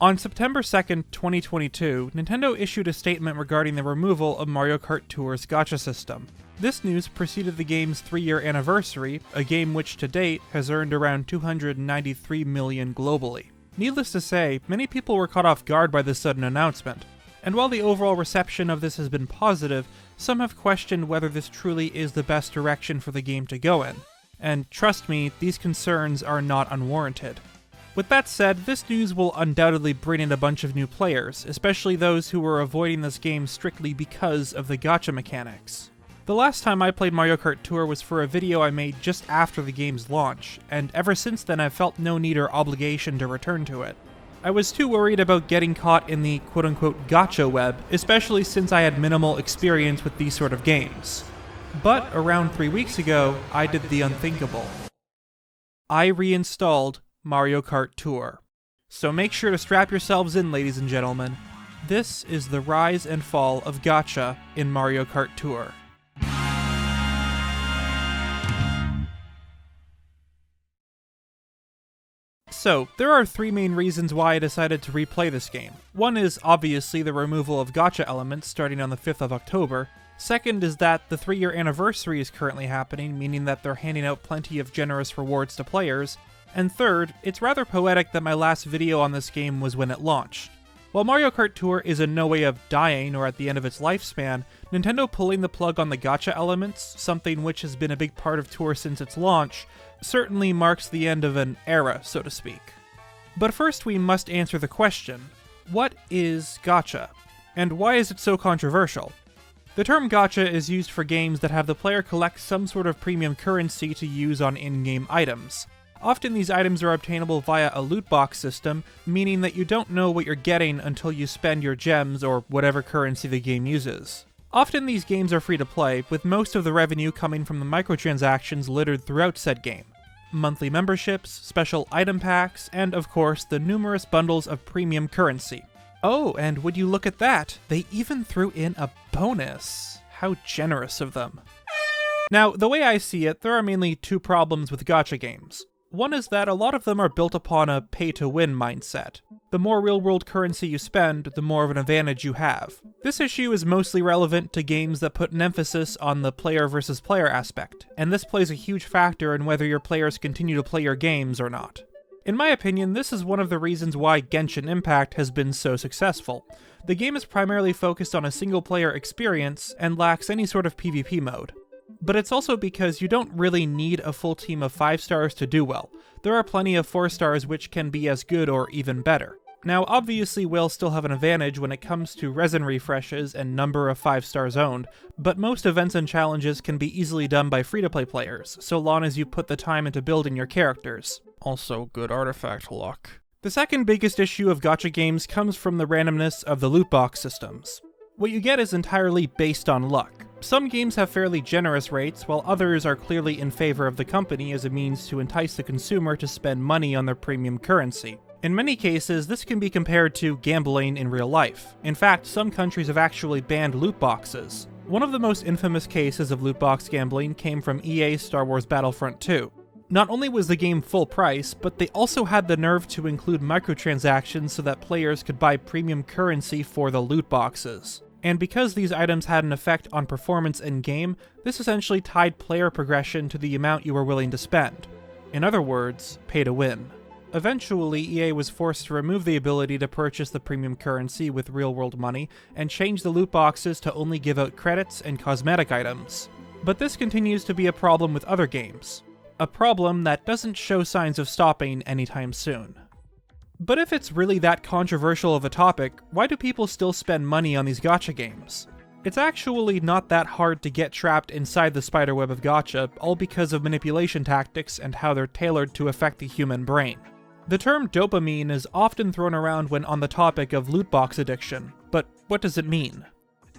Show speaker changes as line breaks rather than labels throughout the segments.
On September 2nd, 2022, Nintendo issued a statement regarding the removal of Mario Kart Tour's gacha system. This news preceded the game's 3-year anniversary, a game which to date has earned around $293 million globally. Needless to say, many people were caught off guard by this sudden announcement, and while the overall reception of this has been positive, some have questioned whether this truly is the best direction for the game to go in. And trust me, these concerns are not unwarranted. With that said, this news will undoubtedly bring in a bunch of new players, especially those who were avoiding this game strictly because of the gacha mechanics. The last time I played Mario Kart Tour was for a video I made just after the game's launch, and ever since then I've felt no need or obligation to return to it. I was too worried about getting caught in the quote-unquote Gacha Web, especially since I had minimal experience with these sort of games. But around 3 weeks ago, I did the unthinkable. I reinstalled Mario Kart Tour. So make sure to strap yourselves in, ladies and gentlemen. This is the rise and fall of gacha in Mario Kart Tour. So, there are 3 main reasons why I decided to replay this game. One is obviously the removal of gacha elements starting on the 5th of October. Second is that the 3-year anniversary is currently happening, meaning that they're handing out plenty of generous rewards to players. And third, it's rather poetic that my last video on this game was when it launched. While Mario Kart Tour is in no way of dying or at the end of its lifespan, Nintendo pulling the plug on the gacha elements, something which has been a big part of Tour since its launch, certainly marks the end of an era, so to speak. But first we must answer the question, what is gacha? And why is it so controversial? The term gacha is used for games that have the player collect some sort of premium currency to use on in-game items. Often these items are obtainable via a loot box system, meaning that you don't know what you're getting until you spend your gems or whatever currency the game uses. Often these games are free to play, with most of the revenue coming from the microtransactions littered throughout said game. Monthly memberships, special item packs, and of course the numerous bundles of premium currency. Oh, and would you look at that, they even threw in a bonus. How generous of them. Now, the way I see it, there are mainly 2 problems with gacha games. One is that a lot of them are built upon a pay-to-win mindset. The more real-world currency you spend, the more of an advantage you have. This issue is mostly relevant to games that put an emphasis on the player versus player aspect, and this plays a huge factor in whether your players continue to play your games or not. In my opinion, this is one of the reasons why Genshin Impact has been so successful. The game is primarily focused on a single-player experience and lacks any sort of PvP mode. But it's also because you don't really need a full team of 5 stars to do well. There are plenty of 4 stars which can be as good or even better. Now obviously we'll still have an advantage when it comes to resin refreshes and number of 5 stars owned, but most events and challenges can be easily done by free-to-play players, so long as you put the time into building your characters. Also good artifact luck. The second biggest issue of gacha games comes from the randomness of the loot box systems. What you get is entirely based on luck. Some games have fairly generous rates, while others are clearly in favor of the company as a means to entice the consumer to spend money on their premium currency. In many cases, this can be compared to gambling in real life. In fact, some countries have actually banned loot boxes. One of the most infamous cases of loot box gambling came from EA's Star Wars Battlefront 2. Not only was the game full price, but they also had the nerve to include microtransactions so that players could buy premium currency for the loot boxes. And because these items had an effect on performance in-game, this essentially tied player progression to the amount you were willing to spend. In other words, pay to win. Eventually, EA was forced to remove the ability to purchase the premium currency with real-world money, and change the loot boxes to only give out credits and cosmetic items. But this continues to be a problem with other games. A problem that doesn't show signs of stopping anytime soon. But if it's really that controversial of a topic, why do people still spend money on these gacha games? It's actually not that hard to get trapped inside the spiderweb of gacha, all because of manipulation tactics and how they're tailored to affect the human brain. The term dopamine is often thrown around when on the topic of loot box addiction, but what does it mean?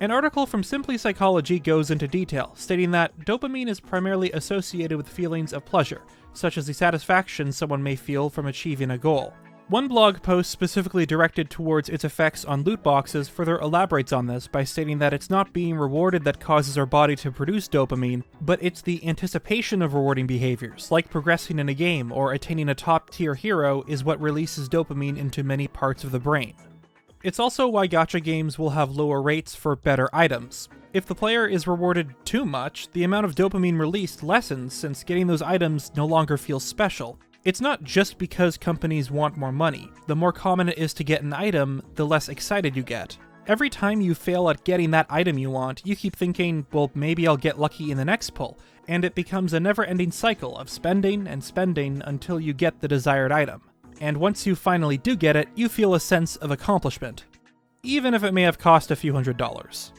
An article from Simply Psychology goes into detail, stating that dopamine is primarily associated with feelings of pleasure, such as the satisfaction someone may feel from achieving a goal. One blog post specifically directed towards its effects on loot boxes further elaborates on this by stating that it's not being rewarded that causes our body to produce dopamine, but it's the anticipation of rewarding behaviors, like progressing in a game or attaining a top-tier hero is what releases dopamine into many parts of the brain. It's also why gacha games will have lower rates for better items. If the player is rewarded too much, the amount of dopamine released lessens since getting those items no longer feels special. It's not just because companies want more money. The more common it is to get an item, the less excited you get. Every time you fail at getting that item you want, you keep thinking, well, maybe I'll get lucky in the next pull, and it becomes a never-ending cycle of spending and spending until you get the desired item. And once you finally do get it, you feel a sense of accomplishment, even if it may have cost a few $100s.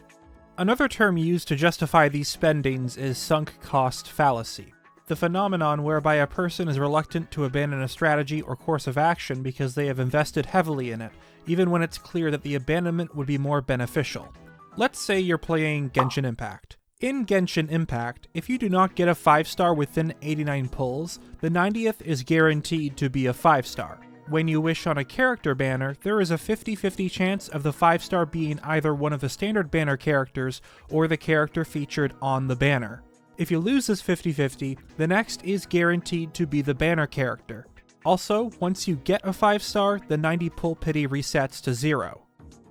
Another term used to justify these spendings is sunk cost fallacy. The phenomenon whereby a person is reluctant to abandon a strategy or course of action because they have invested heavily in it, even when it's clear that the abandonment would be more beneficial. Let's say you're playing Genshin Impact. In Genshin Impact, if you do not get a 5-star within 89 pulls, the 90th is guaranteed to be a 5-star. When you wish on a character banner, there is a 50-50 chance of the 5-star being either one of the standard banner characters or the character featured on the banner. If you lose this 50-50, the next is guaranteed to be the banner character. Also, once you get a 5-star, the 90 pull pity resets to 0.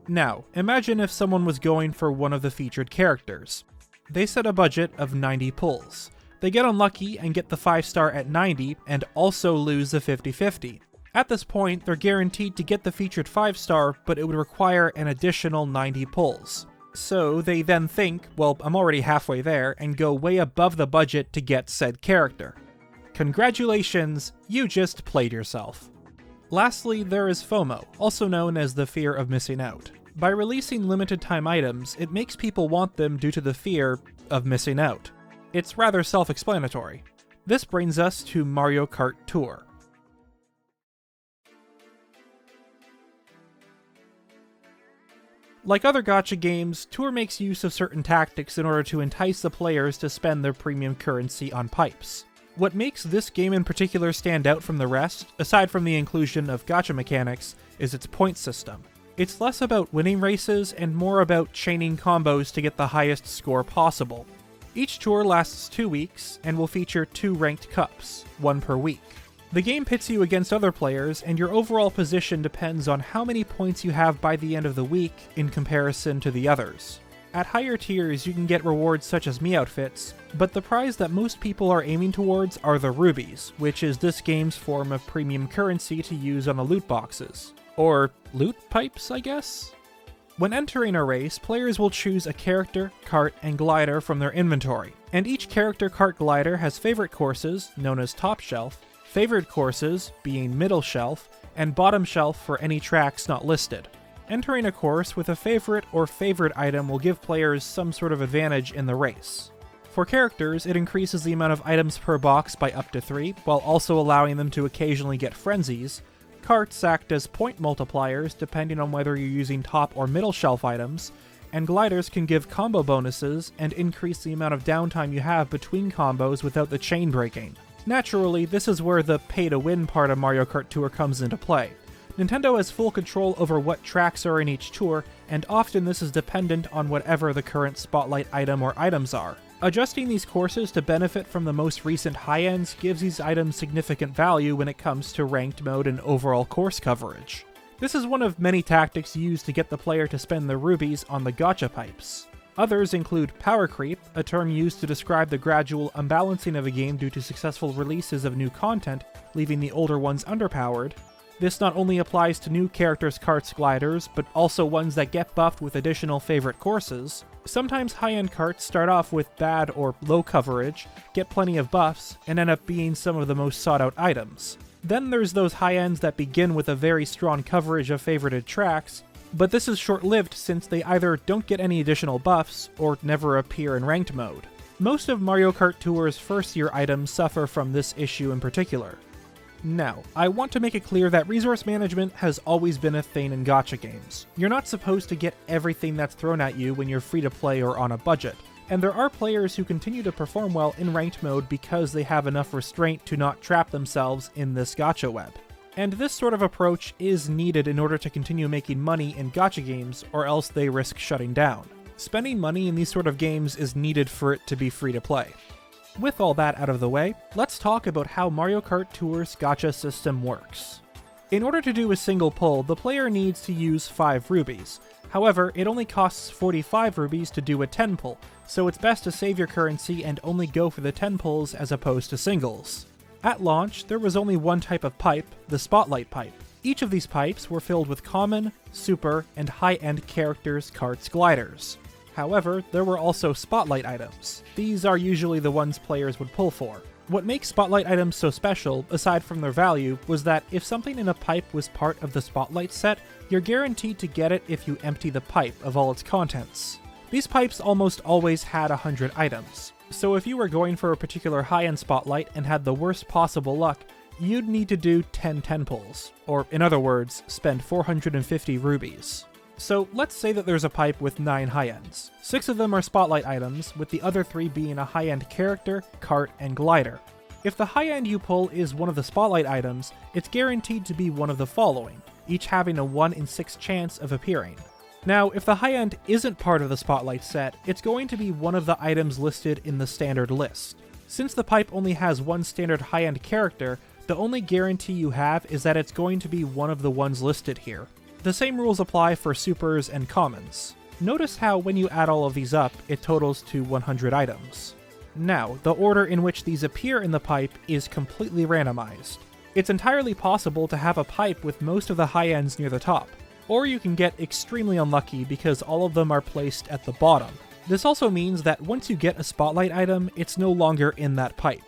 Now, imagine if someone was going for one of the featured characters. They set a budget of 90 pulls. They get unlucky and get the 5-star at 90 and also lose the 50-50. At this point, they're guaranteed to get the featured 5-star, but it would require an additional 90 pulls. So they then think, well, I'm already halfway there, and go way above the budget to get said character. Congratulations, you just played yourself. Lastly, there is FOMO, also known as the fear of missing out. By releasing limited time items, it makes people want them due to the fear of missing out. It's rather self-explanatory. This brings us to Mario Kart Tour. Like other gacha games, Tour makes use of certain tactics in order to entice the players to spend their premium currency on pipes. What makes this game in particular stand out from the rest, aside from the inclusion of gacha mechanics, is its point system. It's less about winning races and more about chaining combos to get the highest score possible. Each tour lasts 2 weeks and will feature 2 ranked cups, 1 per week. The game pits you against other players, and your overall position depends on how many points you have by the end of the week in comparison to the others. At higher tiers, you can get rewards such as Mii outfits, but the prize that most people are aiming towards are the rubies, which is this game's form of premium currency to use on the loot boxes. Or loot pipes, I guess? When entering a race, players will choose a character, cart, and glider from their inventory, and each character, cart, glider has favorite courses, known as top shelf, favored courses, being middle shelf, and bottom shelf for any tracks not listed. Entering a course with a favorite or favored item will give players some sort of advantage in the race. For characters, it increases the amount of items per box by up to 3, while also allowing them to occasionally get frenzies. Carts act as point multipliers depending on whether you're using top or middle shelf items, and gliders can give combo bonuses and increase the amount of downtime you have between combos without the chain breaking. Naturally, this is where the pay-to-win part of Mario Kart Tour comes into play. Nintendo has full control over what tracks are in each tour, and often this is dependent on whatever the current spotlight item or items are. Adjusting these courses to benefit from the most recent high-ends gives these items significant value when it comes to ranked mode and overall course coverage. This is one of many tactics used to get the player to spend their rubies on the gacha pipes. Others include power creep, a term used to describe the gradual unbalancing of a game due to successful releases of new content, leaving the older ones underpowered. This not only applies to new characters, carts, gliders, but also ones that get buffed with additional favorite courses. Sometimes high-end carts start off with bad or low coverage, get plenty of buffs, and end up being some of the most sought-out items. Then there's those high-ends that begin with a very strong coverage of favorited tracks, but this is short-lived since they either don't get any additional buffs or never appear in ranked mode. Most of Mario Kart Tour's first-year items suffer from this issue in particular. Now, I want to make it clear that resource management has always been a thing in gacha games. You're not supposed to get everything that's thrown at you when you're free to play or on a budget, and there are players who continue to perform well in ranked mode because they have enough restraint to not trap themselves in this gacha web. And this sort of approach is needed in order to continue making money in gacha games, or else they risk shutting down. Spending money in these sort of games is needed for it to be free to play. With all that out of the way, let's talk about how Mario Kart Tour's gacha system works. In order to do a single pull, the player needs to use 5 rubies. However, it only costs 45 rubies to do a 10 pull, so it's best to save your currency and only go for the 10 pulls as opposed to singles. At launch, there was only one type of pipe, the Spotlight pipe. Each of these pipes were filled with common, super, and high-end characters, carts, gliders. However, there were also Spotlight items. These are usually the ones players would pull for. What makes Spotlight items so special, aside from their value, was that if something in a pipe was part of the Spotlight set, you're guaranteed to get it if you empty the pipe of all its contents. These pipes almost always had 100 items, so if you were going for a particular high-end Spotlight and had the worst possible luck, you'd need to do 10 pulls, or in other words, spend 450 rubies. So let's say that there's a pipe with 9 high-ends. 6 of them are Spotlight items, with the other 3 being a high-end character, cart, and glider. If the high-end you pull is one of the Spotlight items, it's guaranteed to be one of the following, each having a 1 in 6 chance of appearing. Now, if the high-end isn't part of the Spotlight set, it's going to be one of the items listed in the standard list. Since the pipe only has one standard high-end character, the only guarantee you have is that it's going to be one of the ones listed here. The same rules apply for supers and commons. Notice how when you add all of these up, it totals to 100 items. Now, the order in which these appear in the pipe is completely randomized. It's entirely possible to have a pipe with most of the high ends near the top, or you can get extremely unlucky because all of them are placed at the bottom. This also means that once you get a Spotlight item, it's no longer in that pipe.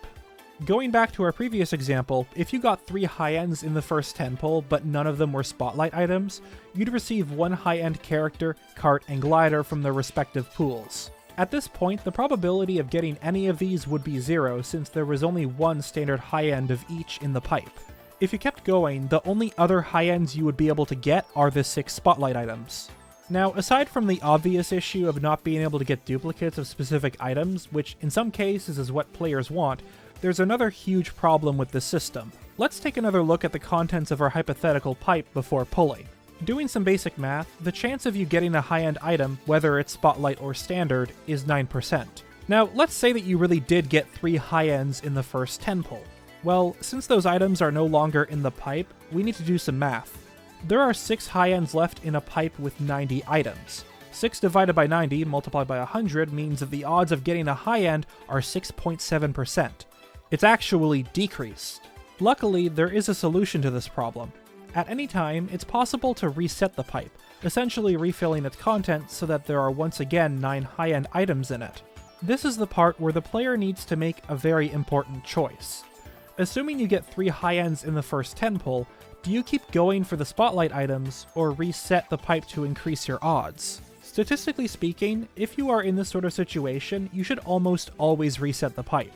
Going back to our previous example, if you got 3 high-ends in the first 10 pull, but none of them were Spotlight items, you'd receive 1 high-end character, cart, and glider from their respective pools. At this point, the probability of getting any of these would be 0 since there was only 1 standard high-end of each in the pipe. If you kept going, the only other high-ends you would be able to get are the 6 Spotlight items. Now, aside from the obvious issue of not being able to get duplicates of specific items, which in some cases is what players want, there's another huge problem with this system. Let's take another look at the contents of our hypothetical pipe before pulling. Doing some basic math, the chance of you getting a high-end item, whether it's Spotlight or Standard, is 9%. Now, let's say that you really did get 3 high-ends in the first 10 pull. Well, since those items are no longer in the pipe, we need to do some math. There are 6 high-ends left in a pipe with 90 items. 6 divided by 90 multiplied by 100 means that the odds of getting a high-end are 6.7%. It's actually decreased. Luckily, there is a solution to this problem. At any time, it's possible to reset the pipe, essentially refilling its contents so that there are once again 9 high-end items in it. This is the part where the player needs to make a very important choice. Assuming you get 3 high-ends in the first 10 pull, do you keep going for the Spotlight items, or reset the pipe to increase your odds? Statistically speaking, if you are in this sort of situation, you should almost always reset the pipe.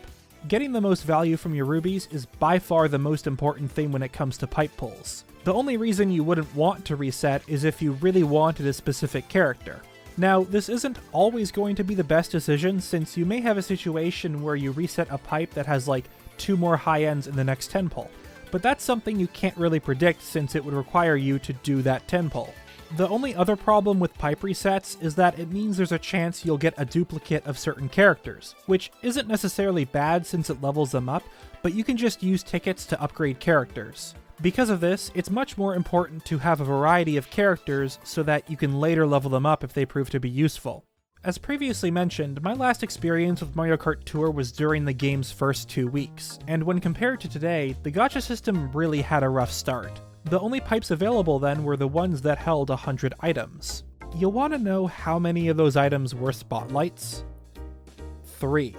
Getting the most value from your rubies is by far the most important thing when it comes to pipe pulls. The only reason you wouldn't want to reset is if you really wanted a specific character. Now, this isn't always going to be the best decision since you may have a situation where you reset a pipe that has like 2 more high ends in the next 10 pull, but that's something you can't really predict since it would require you to do that 10 pull. The only other problem with pipe resets is that it means there's a chance you'll get a duplicate of certain characters, which isn't necessarily bad since it levels them up, but you can just use tickets to upgrade characters. Because of this, it's much more important to have a variety of characters so that you can later level them up if they prove to be useful. As previously mentioned, my last experience with Mario Kart Tour was during the game's first 2 weeks, and when compared to today, the gacha system really had a rough start. The only pipes available then were the ones that held 100 items. You'll want to know how many of those items were Spotlights? 3.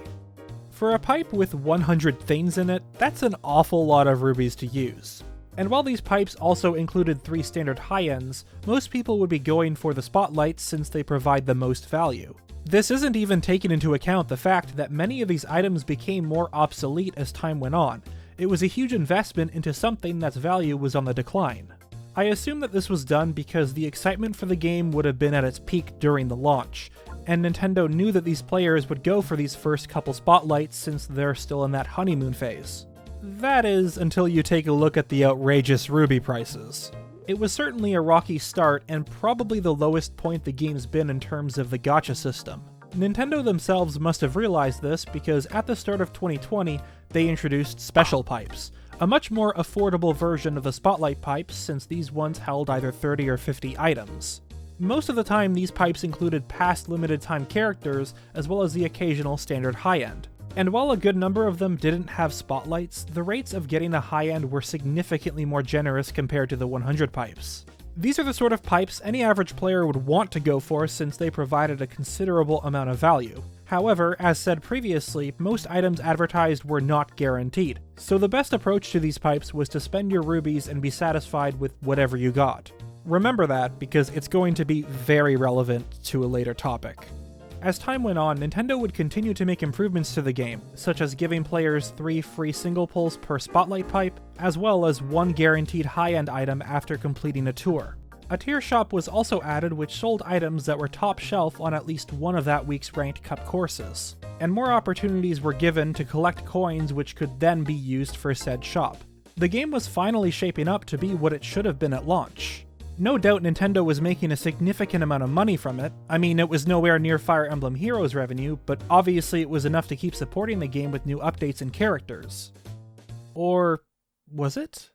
For a pipe with 100 things in it, that's an awful lot of rubies to use. And while these pipes also included 3 standard high-ends, most people would be going for the Spotlights since they provide the most value. This isn't even taking into account the fact that many of these items became more obsolete as time went on. It was a huge investment into something that's value was on the decline. I assume that this was done because the excitement for the game would have been at its peak during the launch, and Nintendo knew that these players would go for these first couple Spotlights since they're still in that honeymoon phase. That is, until you take a look at the outrageous ruby prices. It was certainly a rocky start, and probably the lowest point the game's been in terms of the gacha system. Nintendo themselves must have realized this because at the start of 2020, they introduced special pipes, a much more affordable version of the spotlight pipes since these ones held either 30 or 50 items. Most of the time, these pipes included past limited time characters, as well as the occasional standard high-end. And while a good number of them didn't have spotlights, the rates of getting a high-end were significantly more generous compared to the 100 pipes. These are the sort of pipes any average player would want to go for since they provided a considerable amount of value. However, as said previously, most items advertised were not guaranteed, so the best approach to these pipes was to spend your rubies and be satisfied with whatever you got. Remember that, because it's going to be very relevant to a later topic. As time went on, Nintendo would continue to make improvements to the game, such as giving players 3 free single pulls per spotlight pipe, as well as 1 guaranteed high-end item after completing a tour. A tier shop was also added which sold items that were top shelf on at least one of that week's ranked cup courses, and more opportunities were given to collect coins which could then be used for said shop. The game was finally shaping up to be what it should have been at launch. No doubt Nintendo was making a significant amount of money from it. I mean, it was nowhere near Fire Emblem Heroes revenue, but obviously it was enough to keep supporting the game with new updates and characters. Or was it?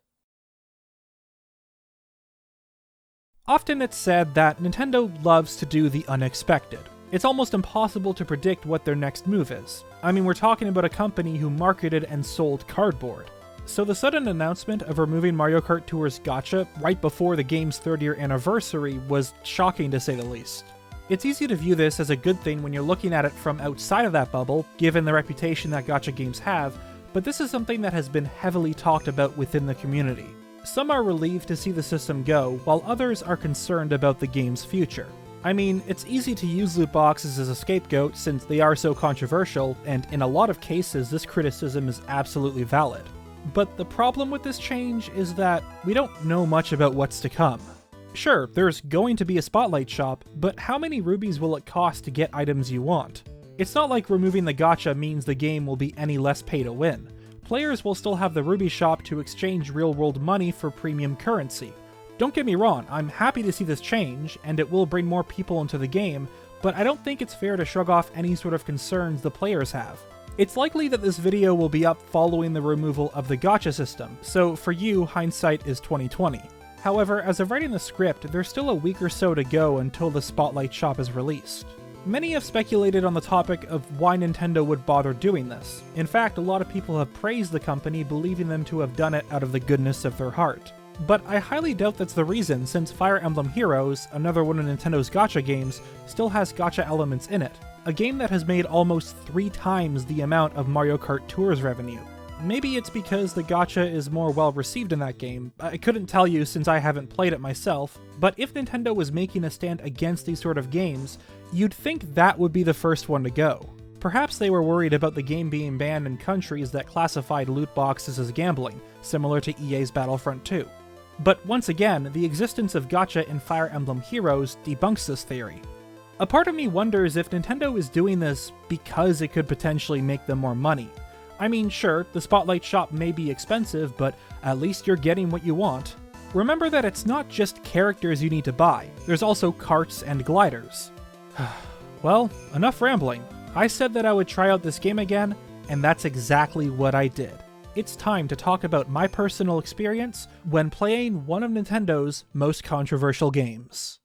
Often it's said that Nintendo loves to do the unexpected. It's almost impossible to predict what their next move is. I mean, we're talking about a company who marketed and sold cardboard. So the sudden announcement of removing Mario Kart Tour's gacha right before the game's 3rd-year anniversary was shocking to say the least. It's easy to view this as a good thing when you're looking at it from outside of that bubble, given the reputation that gacha games have, but this is something that has been heavily talked about within the community. Some are relieved to see the system go, while others are concerned about the game's future. I mean, it's easy to use loot boxes as a scapegoat since they are so controversial, and in a lot of cases this criticism is absolutely valid. But the problem with this change is that we don't know much about what's to come. Sure, there's going to be a spotlight shop, but how many rubies will it cost to get items you want? It's not like removing the gacha means the game will be any less pay to win. Players will still have the ruby shop to exchange real-world money for premium currency. Don't get me wrong, I'm happy to see this change, and it will bring more people into the game, but I don't think it's fair to shrug off any sort of concerns the players have. It's likely that this video will be up following the removal of the gacha system, so for you, hindsight is 2020. However, as of writing the script, there's still a week or so to go until the Spotlight shop is released. Many have speculated on the topic of why Nintendo would bother doing this. In fact, a lot of people have praised the company, believing them to have done it out of the goodness of their heart. But I highly doubt that's the reason, since Fire Emblem Heroes, another one of Nintendo's gacha games, still has gacha elements in it. A game that has made almost 3 times the amount of Mario Kart Tour's revenue. Maybe it's because the gacha is more well received in that game. I couldn't tell you since I haven't played it myself, but if Nintendo was making a stand against these sort of games, you'd think that would be the first one to go. Perhaps they were worried about the game being banned in countries that classified loot boxes as gambling, similar to EA's Battlefront 2. But once again, the existence of gacha in Fire Emblem Heroes debunks this theory. A part of me wonders if Nintendo is doing this because it could potentially make them more money. I mean, sure, the Spotlight shop may be expensive, but at least you're getting what you want. Remember that it's not just characters you need to buy, there's also carts and gliders. Well, enough rambling. I said that I would try out this game again, and that's exactly what I did. It's time to talk about my personal experience when playing one of Nintendo's most controversial games.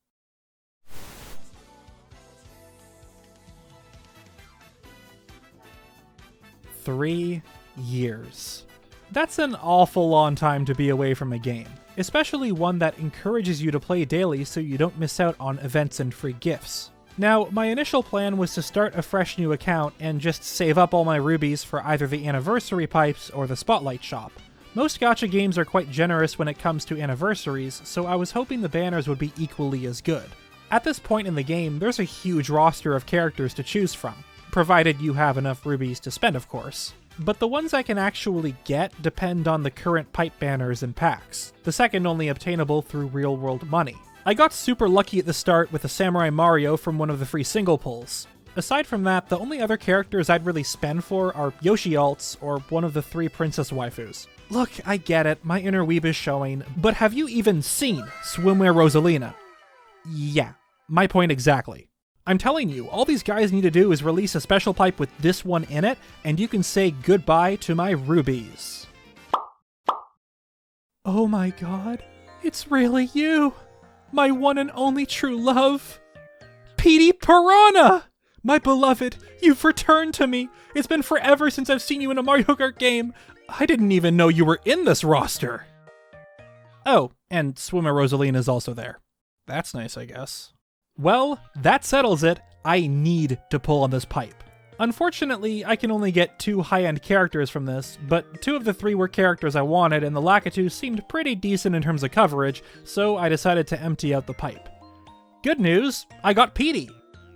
Three years. That's an awful long time to be away from a game, especially one that encourages you to play daily so you don't miss out on events and free gifts. Now, my initial plan was to start a fresh new account and just save up all my rubies for either the anniversary pipes or the Spotlight shop. Most gacha games are quite generous when it comes to anniversaries, so I was hoping the banners would be equally as good. At this point in the game, there's a huge roster of characters to choose from, provided you have enough rubies to spend, of course. But the ones I can actually get depend on the current pipe banners and packs, the second only obtainable through real-world money. I got super lucky at the start with a Samurai Mario from one of the free single pulls. Aside from that, the only other characters I'd really spend for are Yoshi alts or one of the 3 princess waifus. Look, I get it, my inner weeb is showing, but have you even seen Swimwear Rosalina? Yeah, my point exactly. I'm telling you, all these guys need to do is release a special pipe with this one in it, and you can say goodbye to my rubies. Oh my god, it's really you! My one and only true love! Petey Piranha! My beloved, you've returned to me! It's been forever since I've seen you in a Mario Kart game! I didn't even know you were in this roster! Oh, and Swimmer Rosalina is also there. That's nice, I guess. Well, that settles it. I need to pull on this pipe. Unfortunately, I can only get 2 high-end characters from this, but 2 of the 3 were characters I wanted, and the Lakitu seemed pretty decent in terms of coverage, so I decided to empty out the pipe. Good news, I got Petey!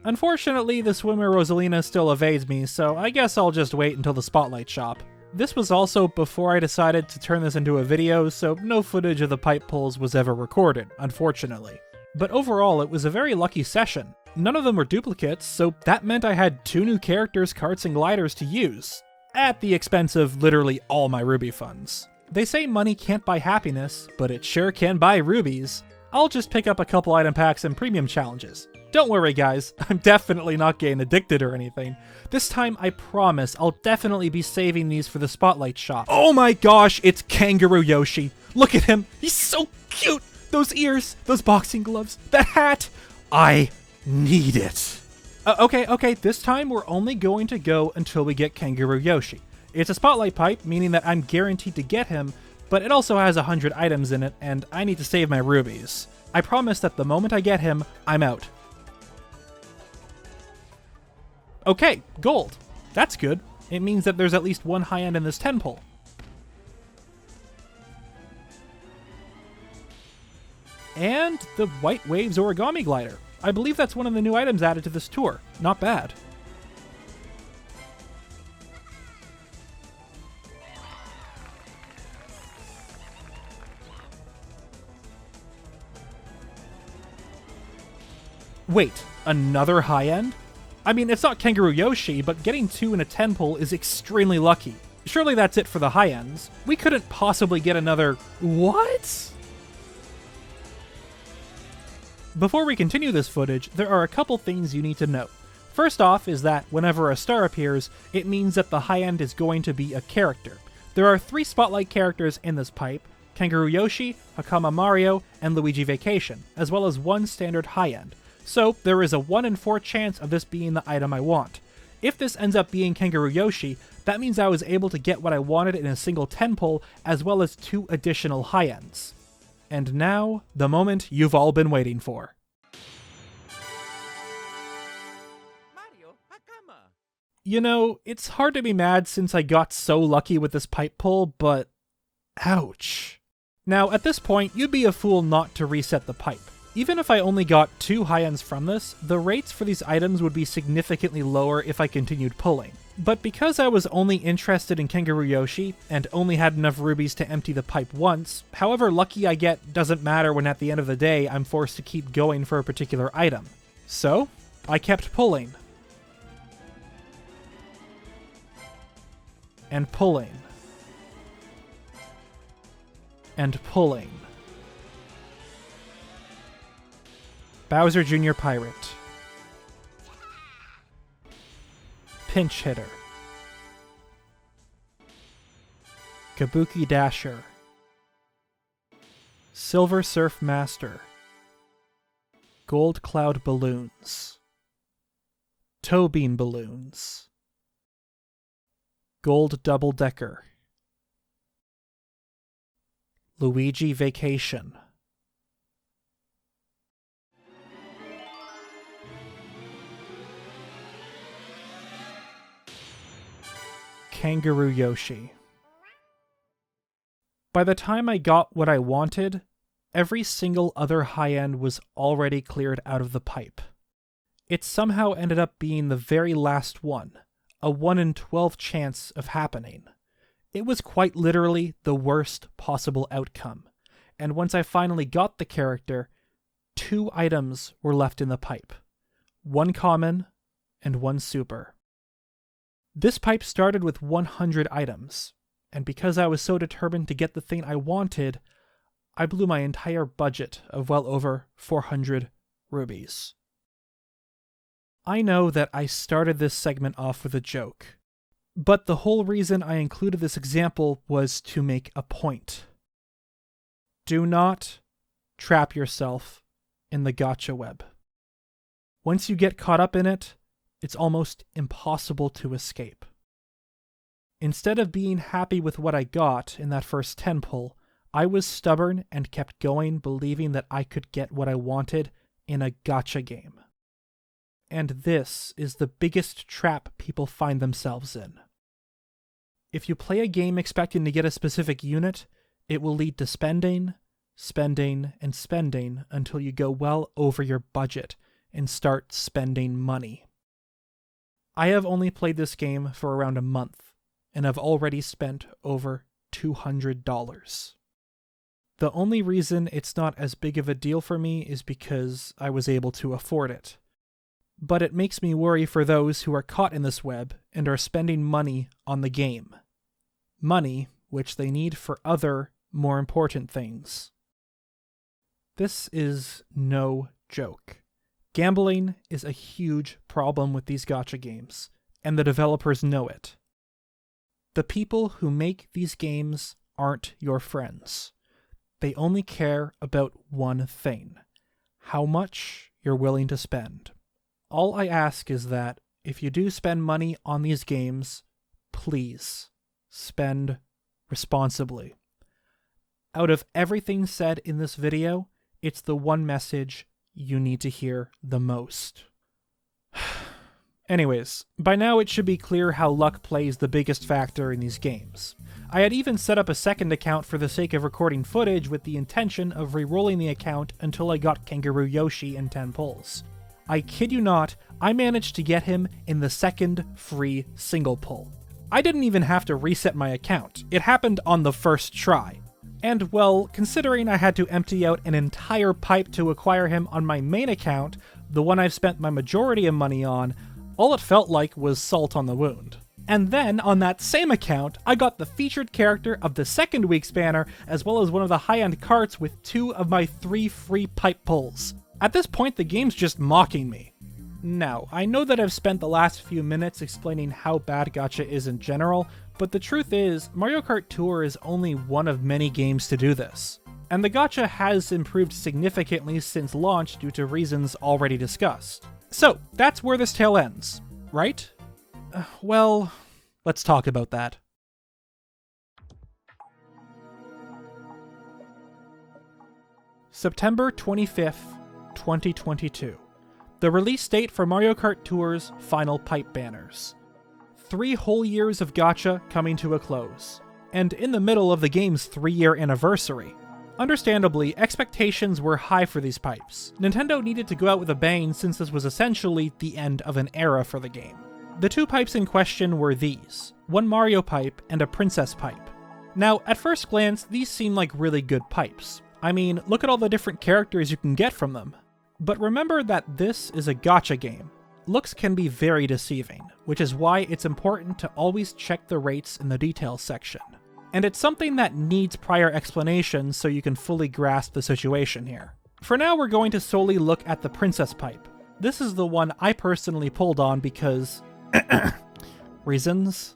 Unfortunately, the Swimmer Rosalina still evades me, so I guess I'll just wait until the Spotlight shop. This was also before I decided to turn this into a video, so no footage of the pipe pulls was ever recorded, unfortunately. But overall, it was a very lucky session. None of them were duplicates, so that meant I had 2 new characters, carts, and gliders to use, at the expense of literally all my ruby funds. They say money can't buy happiness, but it sure can buy rubies. I'll just pick up a couple item packs and premium challenges. Don't worry guys, I'm definitely not getting addicted or anything. This time, I promise, I'll definitely be saving these for the Spotlight shop. Oh my gosh, it's Kangaroo Yoshi! Look at him, he's so cute! Those ears, those boxing gloves, that hat! I need it. Okay, this time we're only going to go until we get Kangaroo Yoshi. It's a Spotlight pipe, meaning that I'm guaranteed to get him, but it also has 100 items in it, and I need to save my rubies. I promise that the moment I get him, I'm out. Okay, gold. That's good. It means that there's at least 1 high-end in this 10 pull. And the White Waves Origami Glider. I believe that's one of the new items added to this tour. Not bad. Wait, another high-end? I mean, it's not Kangaroo Yoshi, but getting 2 in a 10 pull is extremely lucky. Surely that's it for the high-ends. We couldn't possibly get another... What? Before we continue this footage, there are a couple things you need to know. First off is that whenever a star appears, it means that the high-end is going to be a character. There are 3 Spotlight characters in this pipe, Kangaroo Yoshi, Hakama Mario, and Luigi Vacation, as well as 1 standard high-end. So there is a 1 in 4 chance of this being the item I want. If this ends up being Kangaroo Yoshi, that means I was able to get what I wanted in a single 10 pull, as well as 2 additional high-ends. And now, the moment you've all been waiting for. You know, it's hard to be mad since I got so lucky with this pipe pull, but... ouch. Now, at this point, you'd be a fool not to reset the pipe. Even if I only got 2 high-ends from this, the rates for these items would be significantly lower if I continued pulling. But because I was only interested in Kangaroo Yoshi, and only had enough rubies to empty the pipe once, however lucky I get doesn't matter when at the end of the day I'm forced to keep going for a particular item. So, I kept pulling. And pulling. And pulling. Bowser Jr. Pirate. Pinch Hitter. Kabuki Dasher. Silver Surf Master. Gold Cloud Balloons. Toe Beam Balloons. Gold Double Decker. Luigi Vacation. Kangaroo Yoshi. By the time I got what I wanted, every single other high-end was already cleared out of the pipe. It somehow ended up being the very last one, a 1 in 12 chance of happening. It was quite literally the worst possible outcome, and once I finally got the character, 2 items were left in the pipe. 1 common, and 1 super. This pipe started with 100 items, and because I was so determined to get the thing I wanted, I blew my entire budget of well over 400 rubies. I know that I started this segment off with a joke, but the whole reason I included this example was to make a point. Do not trap yourself in the Gacha Web. Once you get caught up in it, it's almost impossible to escape. Instead of being happy with what I got in that first 10 pull, I was stubborn and kept going, believing that I could get what I wanted in a gacha game. And this is the biggest trap people find themselves in. If you play a game expecting to get a specific unit, it will lead to spending, and spending until you go well over your budget and start spending money. I have only played this game for around a month, and I've already spent over $200. The only reason it's not as big of a deal for me is because I was able to afford it. But it makes me worry for those who are caught in this web and are spending money on the game. Money which they need for other, more important things. This is no joke. Gambling is a huge problem with these gacha games, and the developers know it. The people who make these games aren't your friends. They only care about one thing: how much you're willing to spend. All I ask is that, if you do spend money on these games, please spend responsibly. Out of everything said in this video, it's the one message you need to hear the most. Anyways, by now it should be clear how luck plays the biggest factor in these games. I had even set up a second account for the sake of recording footage with the intention of re-rolling the account until I got Kangaroo Yoshi in 10 pulls. I kid you not, I managed to get him in the second free single pull. I didn't even have to reset my account. It happened on the first try. And well, considering I had to empty out an entire pipe to acquire him on my main account, the one I've spent my majority of money on, all it felt like was salt on the wound. And then, on that same account, I got the featured character of the second week's banner, as well as one of the high-end carts with 2 of my 3 free pipe pulls. At this point, the game's just mocking me. Now, I know that I've spent the last few minutes explaining how bad gacha is in general, but the truth is, Mario Kart Tour is only one of many games to do this. And the gacha has improved significantly since launch due to reasons already discussed. So, that's where this tale ends, right? Well, let's talk about that. September 25th, 2022. The release date for Mario Kart Tour's final pipe banners. 3 whole years of gacha coming to a close, and in the middle of the game's 3-year anniversary. Understandably, expectations were high for these pipes. Nintendo needed to go out with a bang since this was essentially the end of an era for the game. The 2 pipes in question were these: 1 Mario pipe and a Princess pipe. Now, at first glance, these seem like really good pipes. I mean, look at all the different characters you can get from them. But remember that this is a gacha game. Looks can be very deceiving, which is why it's important to always check the rates in the details section. And it's something that needs prior explanation so you can fully grasp the situation here. For now, we're going to solely look at the Princess pipe. This is the one I personally pulled on because... reasons?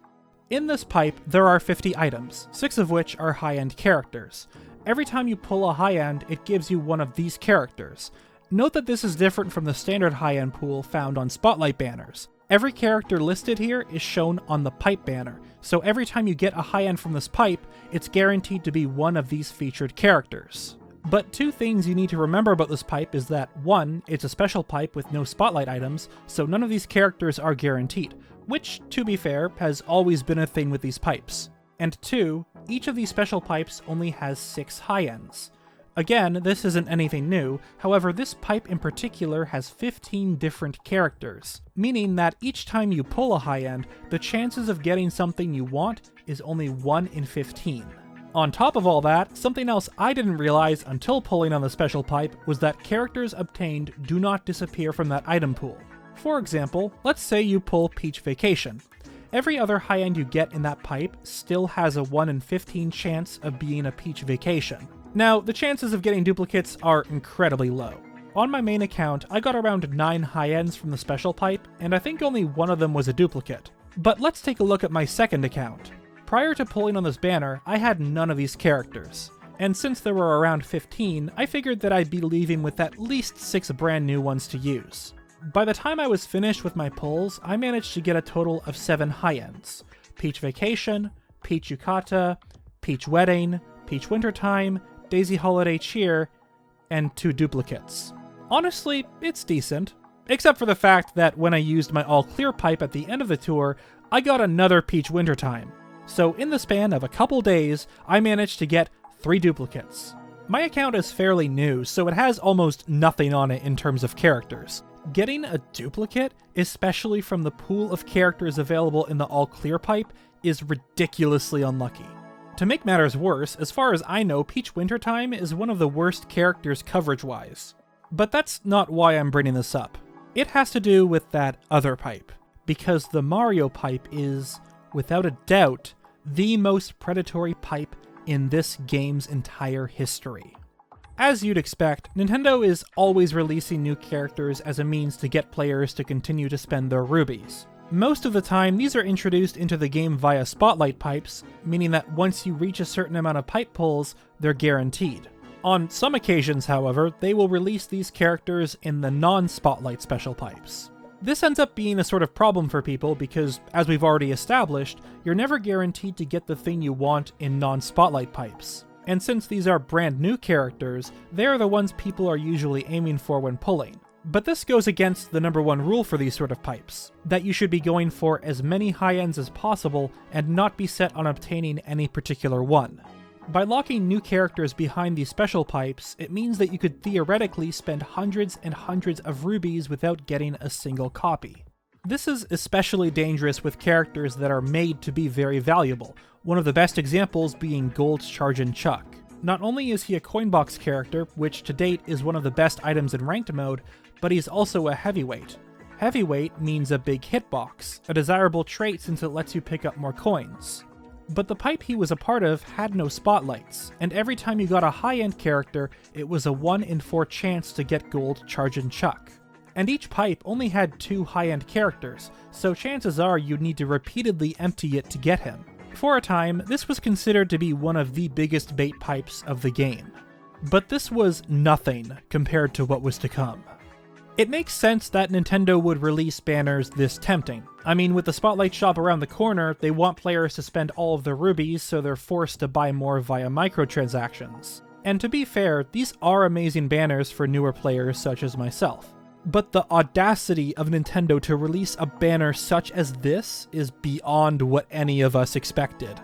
In this pipe, there are 50 items, 6 of which are high-end characters. Every time you pull a high-end, it gives you one of these characters. Note that this is different from the standard high-end pool found on Spotlight banners. Every character listed here is shown on the pipe banner, so every time you get a high-end from this pipe, it's guaranteed to be one of these featured characters. But 2 things you need to remember about this pipe is that 1, it's a special pipe with no Spotlight items, so none of these characters are guaranteed, which, to be fair, has always been a thing with these pipes. And 2, each of these special pipes only has 6 high-ends. Again, this isn't anything new, however this pipe in particular has 15 different characters, meaning that each time you pull a high end, the chances of getting something you want is only 1 in 15. On top of all that, something else I didn't realize until pulling on the special pipe was that characters obtained do not disappear from that item pool. For example, let's say you pull Peach Vacation. Every other high end you get in that pipe still has a 1 in 15 chance of being a Peach Vacation. Now, the chances of getting duplicates are incredibly low. On my main account, I got around 9 high ends from the special pipe, and I think only one of them was a duplicate. But let's take a look at my second account. Prior to pulling on this banner, I had none of these characters. And since there were around 15, I figured that I'd be leaving with at least 6 brand new ones to use. By the time I was finished with my pulls, I managed to get a total of 7 high ends. Peach Vacation, Peach Yukata, Peach Wedding, Peach Wintertime, Daisy Holiday Cheer, and 2 duplicates. Honestly, it's decent. Except for the fact that when I used my all-clear pipe at the end of the tour, I got another Peach Wintertime. So in the span of a couple days, I managed to get 3 duplicates. My account is fairly new, so it has almost nothing on it in terms of characters. Getting a duplicate, especially from the pool of characters available in the all-clear pipe, is ridiculously unlucky. To make matters worse, as far as I know, Peach Wintertime is one of the worst characters coverage-wise. But that's not why I'm bringing this up. It has to do with that other pipe, because the Mario pipe is, without a doubt, the most predatory pipe in this game's entire history. As you'd expect, Nintendo is always releasing new characters as a means to get players to continue to spend their rubies. Most of the time, these are introduced into the game via spotlight pipes, meaning that once you reach a certain amount of pipe pulls, they're guaranteed. On some occasions, however, they will release these characters in the non-spotlight special pipes. This ends up being a sort of problem for people because, as we've already established, you're never guaranteed to get the thing you want in non-spotlight pipes. And since these are brand new characters, they are the ones people are usually aiming for when pulling. But this goes against the number one rule for these sort of pipes, that you should be going for as many high ends as possible and not be set on obtaining any particular one. By locking new characters behind these special pipes, it means that you could theoretically spend hundreds and hundreds of rubies without getting a single copy. This is especially dangerous with characters that are made to be very valuable, one of the best examples being Gold Chargin' Chuck. Not only is he a coinbox character, which to date is one of the best items in ranked mode, but he's also a heavyweight. Heavyweight means a big hitbox, a desirable trait since it lets you pick up more coins. But the pipe he was a part of had no spotlights, and every time you got a high-end character, it was a 1 in 4 chance to get Gold Chargin' Chuck. And each pipe only had 2 high-end characters, so chances are you'd need to repeatedly empty it to get him. For a time, this was considered to be one of the biggest bait pipes of the game. But this was nothing compared to what was to come. It makes sense that Nintendo would release banners this tempting. I mean, with the Spotlight shop around the corner, they want players to spend all of their rubies, so they're forced to buy more via microtransactions. And to be fair, these are amazing banners for newer players such as myself. But the audacity of Nintendo to release a banner such as this is beyond what any of us expected.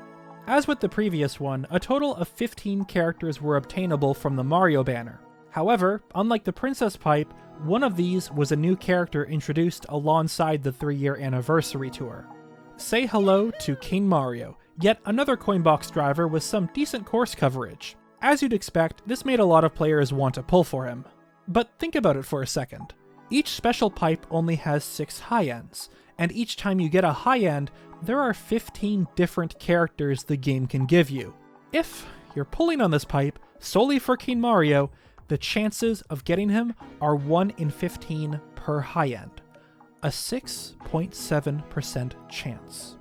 As with the previous one, a total of 15 characters were obtainable from the Mario banner. However, unlike the Princess Pipe, one of these was a new character introduced alongside the 3-year anniversary tour. Say hello to King Mario, yet another coinbox driver with some decent course coverage. As you'd expect, this made a lot of players want to pull for him. But think about it for a second. Each special pipe only has 6 high ends, and each time you get a high end, there are 15 different characters the game can give you. If you're pulling on this pipe solely for King Mario, the chances of getting him are 1 in 15 per high end, a 6.7% chance.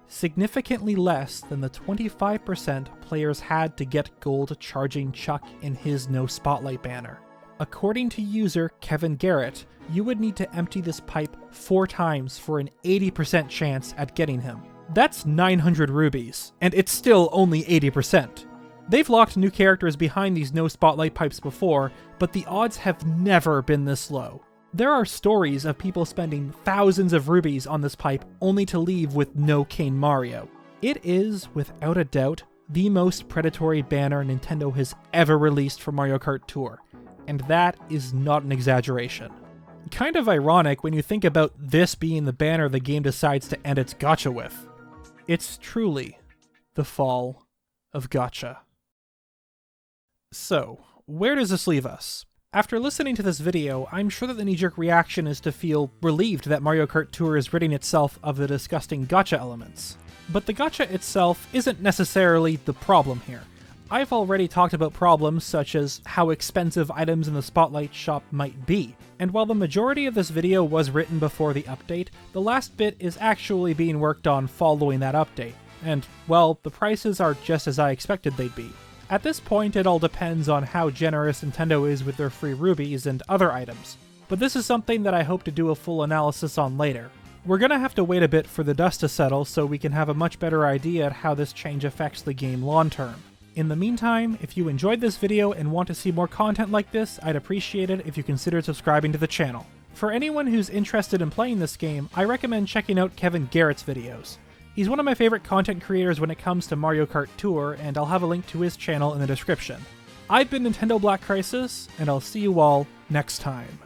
Significantly less than the 25% players had to get Gold Chargin' Chuck in his No Spotlight banner. According to user Kevin Garrett, you would need to empty this pipe 4 times for an 80% chance at getting him. That's 900 rubies, and it's still only 80%. They've locked new characters behind these no spotlight pipes before, but the odds have never been this low. There are stories of people spending thousands of rubies on this pipe only to leave with no King Mario. It is, without a doubt, the most predatory banner Nintendo has ever released for Mario Kart Tour, and that is not an exaggeration. Kind of ironic when you think about this being the banner the game decides to end its gacha with. It's truly the fall of gacha. So, where does this leave us? After listening to this video, I'm sure that the knee-jerk reaction is to feel relieved that Mario Kart Tour is ridding itself of the disgusting gacha elements. But the gacha itself isn't necessarily the problem here. I've already talked about problems such as how expensive items in the Spotlight shop might be, and while the majority of this video was written before the update, the last bit is actually being worked on following that update, and, well, the prices are just as I expected they'd be. At this point, it all depends on how generous Nintendo is with their free rubies and other items, but this is something that I hope to do a full analysis on later. We're gonna have to wait a bit for the dust to settle so we can have a much better idea at how this change affects the game long term. In the meantime, if you enjoyed this video and want to see more content like this, I'd appreciate it if you considered subscribing to the channel. For anyone who's interested in playing this game, I recommend checking out Kevin Garrett's videos. He's one of my favorite content creators when it comes to Mario Kart Tour, and I'll have a link to his channel in the description. I've been NintendoBlackCrisis, and I'll see you all next time.